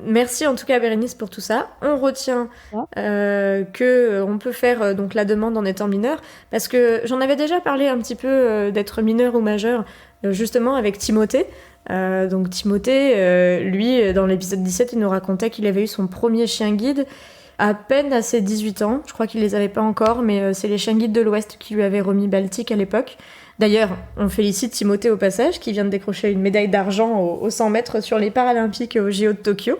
Speaker 1: merci en tout cas Bérénice pour tout ça. On retient que on peut faire donc la demande en étant mineur, parce que j'en avais déjà parlé un petit peu d'être mineur ou majeur, justement avec Timothée. Donc Timothée, lui, dans l'épisode 17, il nous racontait qu'il avait eu son premier chien guide à peine à ses 18 ans. Je crois qu'il les avait pas encore, mais c'est les chiens guides de l'Ouest qui lui avaient remis Baltique à l'époque. D'ailleurs, on félicite Timothée au passage, qui vient de décrocher une médaille d'argent aux 100 mètres sur les Paralympiques au JO de Tokyo.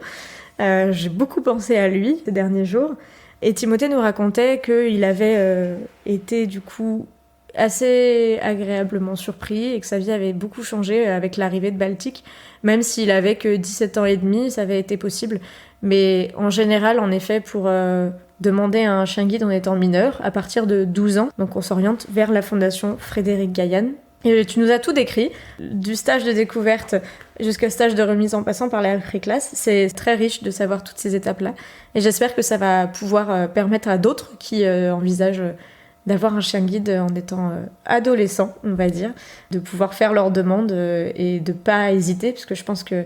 Speaker 1: J'ai beaucoup pensé à lui ces derniers jours. Et Timothée nous racontait qu'il avait été du coup assez agréablement surpris et que sa vie avait beaucoup changé avec l'arrivée de Baltique. Même s'il avait que 17 ans et demi, ça avait été possible. Mais en général, en effet, pour demander un chien guide en étant mineur, à partir de 12 ans, donc on s'oriente vers la fondation Frédéric Gaillan. Et tu nous as tout décrit, du stage de découverte jusqu'au stage de remise en passant par la pré-classe. C'est très riche de savoir toutes ces étapes-là. Et j'espère que ça va pouvoir permettre à d'autres qui envisagent d'avoir un chien guide en étant adolescent, on va dire, de pouvoir faire leur demande et de pas hésiter, parce que je pense que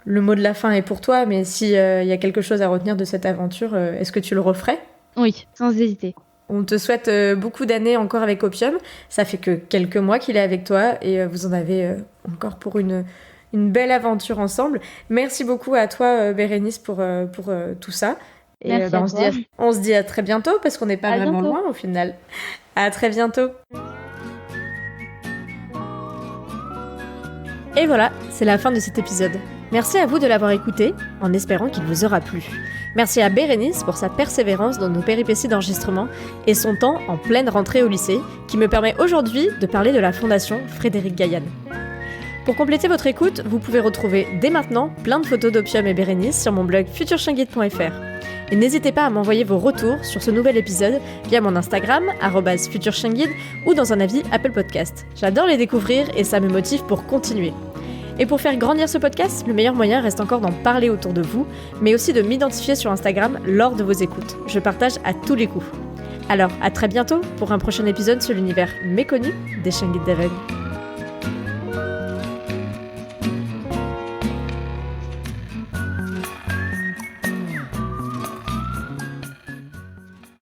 Speaker 1: le mot de la fin est pour toi, mais s'il y a quelque chose à retenir de cette aventure, est-ce que tu le referais ?
Speaker 2: Oui, sans hésiter.
Speaker 1: On te souhaite beaucoup d'années encore avec Opium. Ça fait que quelques mois qu'il est avec toi et vous en avez encore pour une belle aventure ensemble. Merci beaucoup à toi, Bérénice, pour tout ça. Et
Speaker 2: Merci
Speaker 1: on se dit à très bientôt, parce qu'on n'est pas vraiment
Speaker 2: bientôt.
Speaker 1: loin au final. À très bientôt. Et voilà, c'est la fin de cet épisode. Merci à vous de l'avoir écouté, en espérant qu'il vous aura plu. Merci à Bérénice pour sa persévérance dans nos péripéties d'enregistrement et son temps en pleine rentrée au lycée, qui me permet aujourd'hui de parler de la fondation Frédéric Gaillan. Pour compléter votre écoute, vous pouvez retrouver dès maintenant plein de photos d'Opium et Bérénice sur mon blog futurchienguide.fr. Et n'hésitez pas à m'envoyer vos retours sur ce nouvel épisode via mon Instagram, @futurchienguide, ou dans un avis Apple Podcast. J'adore les découvrir et ça me motive pour continuer. Et pour faire grandir ce podcast, le meilleur moyen reste encore d'en parler autour de vous, mais aussi de m'identifier sur Instagram lors de vos écoutes. Je partage à tous les coups. Alors, à très bientôt pour un prochain épisode sur l'univers méconnu des chiens guides d'aveugles.